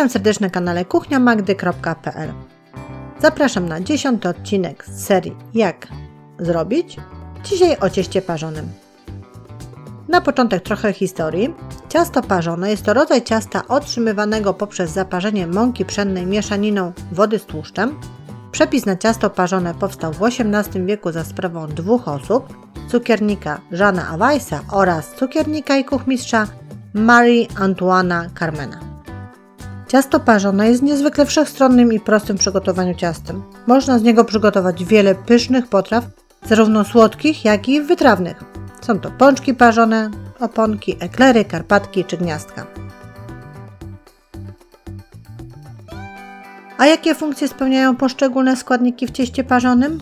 Witam serdecznie na kanale kuchniamagdy.pl. Zapraszam na 10. odcinek z serii Jak zrobić? Dzisiaj o cieście parzonym. Na początek trochę historii. Ciasto parzone jest to rodzaj ciasta otrzymywanego poprzez zaparzenie mąki pszennej mieszaniną wody z tłuszczem. Przepis na ciasto parzone powstał w XVIII wieku za sprawą dwóch osób, cukiernika Jeana Weissa oraz cukiernika i kuchmistrza Marie Antoina Carmena. Ciasto parzone jest niezwykle wszechstronnym i prostym w przygotowaniu ciastem. Można z niego przygotować wiele pysznych potraw, zarówno słodkich, jak i wytrawnych. Są to pączki parzone, oponki, eklery, karpatki czy gniazdka. A jakie funkcje spełniają poszczególne składniki w cieście parzonym?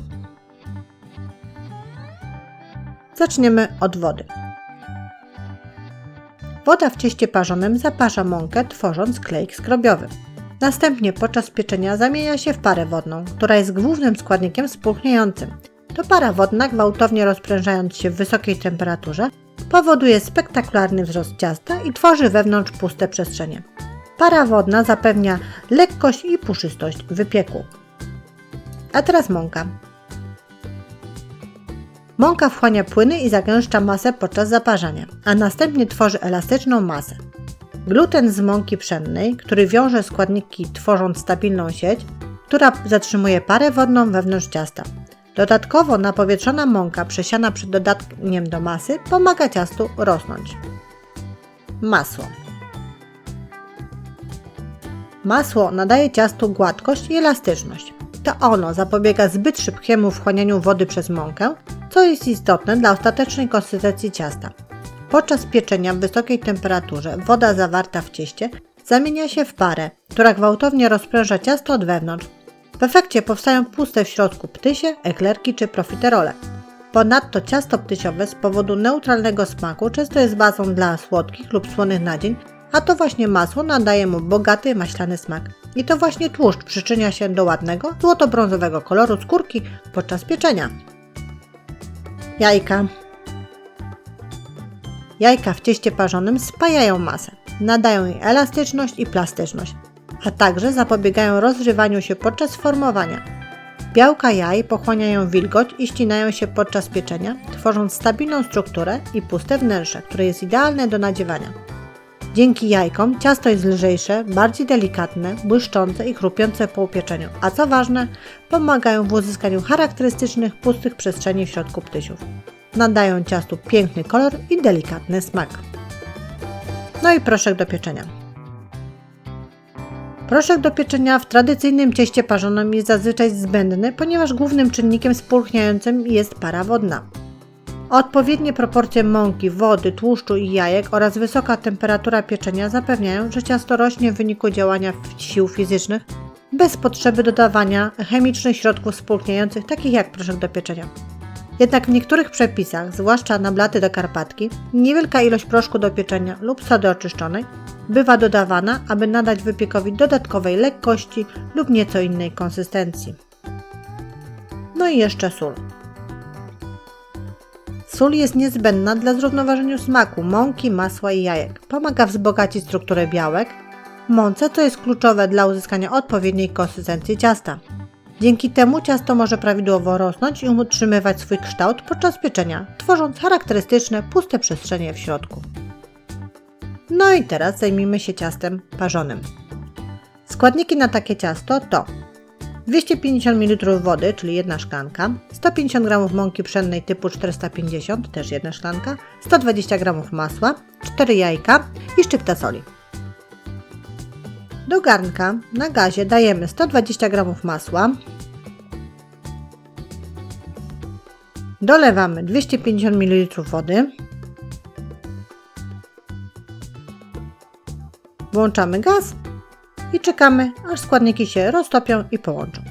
Zaczniemy od wody. Woda w cieście parzonym zaparza mąkę, tworząc klej skrobiowy. Następnie podczas pieczenia zamienia się w parę wodną, która jest głównym składnikiem spulchniającym. To para wodna, gwałtownie rozprężając się w wysokiej temperaturze, powoduje spektakularny wzrost ciasta i tworzy wewnątrz puste przestrzenie. Para wodna zapewnia lekkość i puszystość wypieku. A teraz mąka. Mąka wchłania płyny i zagęszcza masę podczas zaparzania, a następnie tworzy elastyczną masę. Gluten z mąki pszennej, który wiąże składniki tworząc stabilną sieć, która zatrzymuje parę wodną wewnątrz ciasta. Dodatkowo napowietrzona mąka przesiana przed dodatkiem do masy pomaga ciastu rosnąć. Masło. Masło nadaje ciastu gładkość i elastyczność. To ono zapobiega zbyt szybkiemu wchłanianiu wody przez mąkę, co jest istotne dla ostatecznej konsystencji ciasta. Podczas pieczenia w wysokiej temperaturze woda zawarta w cieście zamienia się w parę, która gwałtownie rozpręża ciasto od wewnątrz. W efekcie powstają puste w środku ptysie, eklerki czy profiterole. Ponadto ciasto ptysiowe z powodu neutralnego smaku często jest bazą dla słodkich lub słonych nadzień, a to właśnie masło nadaje mu bogaty, maślany smak. I to właśnie tłuszcz przyczynia się do ładnego, złoto-brązowego koloru skórki podczas pieczenia. Jajka. Jajka w cieście parzonym spajają masę, nadają jej elastyczność i plastyczność, a także zapobiegają rozrywaniu się podczas formowania. Białka jaj pochłaniają wilgoć i ścinają się podczas pieczenia, tworząc stabilną strukturę i puste wnętrze, które jest idealne do nadziewania. Dzięki jajkom ciasto jest lżejsze, bardziej delikatne, błyszczące i chrupiące po upieczeniu, a co ważne, pomagają w uzyskaniu charakterystycznych pustych przestrzeni w środku ptysiów. Nadają ciastu piękny kolor i delikatny smak. No i proszek do pieczenia. Proszek do pieczenia w tradycyjnym cieście parzonym jest zazwyczaj zbędny, ponieważ głównym czynnikiem spulchniającym jest para wodna. Odpowiednie proporcje mąki, wody, tłuszczu i jajek oraz wysoka temperatura pieczenia zapewniają, że ciasto rośnie w wyniku działania sił fizycznych bez potrzeby dodawania chemicznych środków spulchniających, takich jak proszek do pieczenia. Jednak w niektórych przepisach, zwłaszcza na blaty do karpatki, niewielka ilość proszku do pieczenia lub sody oczyszczonej bywa dodawana, aby nadać wypiekowi dodatkowej lekkości lub nieco innej konsystencji. No i jeszcze sól. Sól jest niezbędna dla zrównoważenia smaku mąki, masła i jajek. Pomaga wzbogacić strukturę białek w mące, co jest kluczowe dla uzyskania odpowiedniej konsystencji ciasta. Dzięki temu ciasto może prawidłowo rosnąć i utrzymywać swój kształt podczas pieczenia, tworząc charakterystyczne, puste przestrzenie w środku. No i teraz zajmijmy się ciastem parzonym. Składniki na takie ciasto to 250 ml wody, czyli 1 szklanka, 150 g mąki pszennej typu 450, też 1 szklanka, 120 g masła, 4 jajka i szczypta soli. Do garnka na gazie dajemy 120 g masła, dolewamy 250 ml wody, włączamy gaz i czekamy, aż składniki się roztopią i połączą.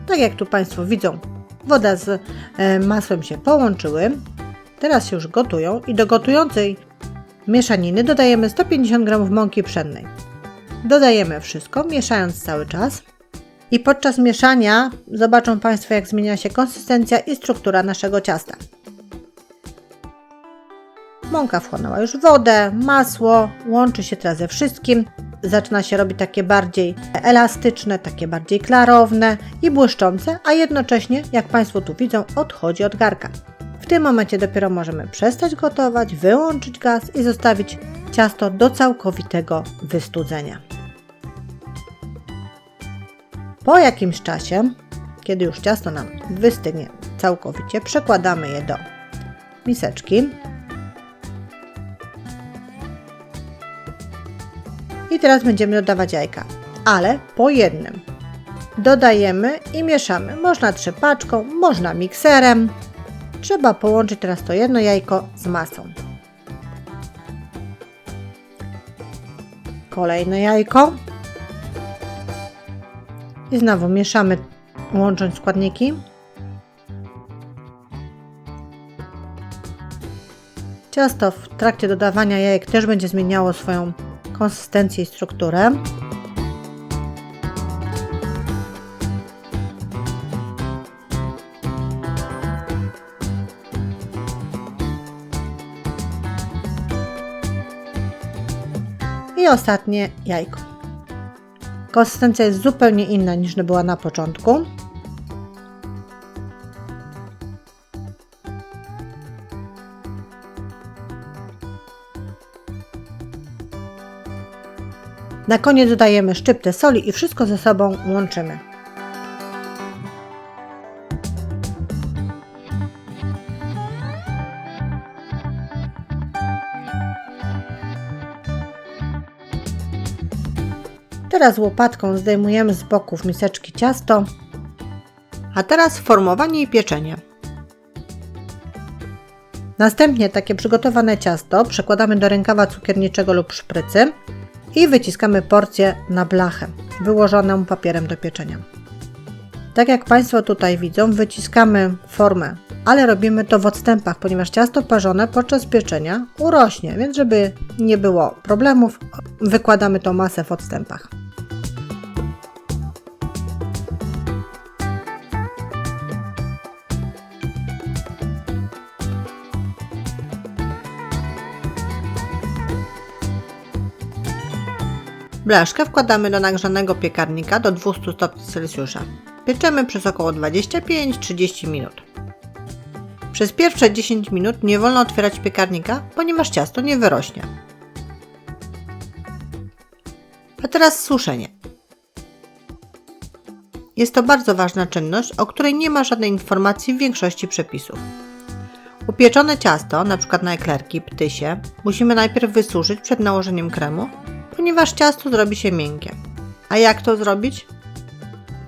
Tak jak tu Państwo widzą, woda z masłem się połączyły, teraz się już gotują i do gotującej mieszaniny dodajemy 150 g mąki pszennej. Dodajemy wszystko, mieszając cały czas. I podczas mieszania zobaczą Państwo, jak zmienia się konsystencja i struktura naszego ciasta. Mąka wchłonęła już wodę, masło, łączy się teraz ze wszystkim. Zaczyna się robić takie bardziej elastyczne, takie bardziej klarowne i błyszczące, a jednocześnie, jak Państwo tu widzą, odchodzi od garka. W tym momencie dopiero możemy przestać gotować, wyłączyć gaz i zostawić ciasto do całkowitego wystudzenia. Po jakimś czasie, kiedy już ciasto nam wystygnie całkowicie, przekładamy je do miseczki. I teraz będziemy dodawać jajka, ale po jednym. Dodajemy i mieszamy. Można trzepaczką, można mikserem. Trzeba połączyć teraz to jedno jajko z masą. Kolejne jajko. I znowu mieszamy, łącząc składniki. Ciasto w trakcie dodawania jajek też będzie zmieniało swoją konsystencję i strukturę. I ostatnie jajko. Konsystencja jest zupełnie inna niż była na początku. Na koniec dodajemy szczyptę soli i wszystko ze sobą łączymy. Teraz łopatką zdejmujemy z boków miseczki ciasto. A teraz formowanie i pieczenie. Następnie takie przygotowane ciasto przekładamy do rękawa cukierniczego lub szprycy i wyciskamy porcję na blachę, wyłożoną papierem do pieczenia. Tak jak Państwo tutaj widzą, wyciskamy formę, ale robimy to w odstępach, ponieważ ciasto parzone podczas pieczenia urośnie, więc żeby nie było problemów, wykładamy tą masę w odstępach. Blaszkę wkładamy do nagrzanego piekarnika do 200 stopni Celsjusza. Pieczemy przez około 25-30 minut. Przez pierwsze 10 minut nie wolno otwierać piekarnika, ponieważ ciasto nie wyrośnie. A teraz suszenie. Jest to bardzo ważna czynność, o której nie ma żadnej informacji w większości przepisów. Upieczone ciasto, np. na eklerki, ptysie, musimy najpierw wysuszyć przed nałożeniem kremu, ponieważ ciasto zrobi się miękkie. A jak to zrobić?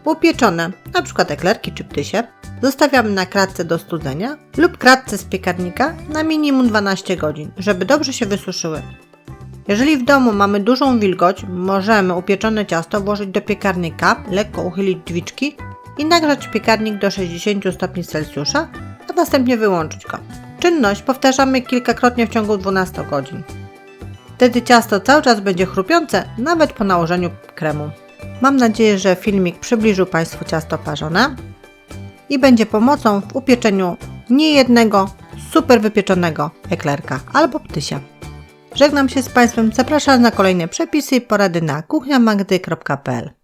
Upieczone, np. eklerki czy ptysie, zostawiamy na kratce do studzenia lub kratce z piekarnika na minimum 12 godzin, żeby dobrze się wysuszyły. Jeżeli w domu mamy dużą wilgoć, możemy upieczone ciasto włożyć do piekarnika, lekko uchylić drzwiczki i nagrzać piekarnik do 60 stopni Celsjusza, a następnie wyłączyć go. Czynność powtarzamy kilkakrotnie w ciągu 12 godzin. Wtedy ciasto cały czas będzie chrupiące, nawet po nałożeniu kremu. Mam nadzieję, że filmik przybliżył Państwu ciasto parzone i będzie pomocą w upieczeniu niejednego super wypieczonego eklerka albo ptysia. Żegnam się z Państwem, zapraszam na kolejne przepisy i porady na kuchniamagdy.pl.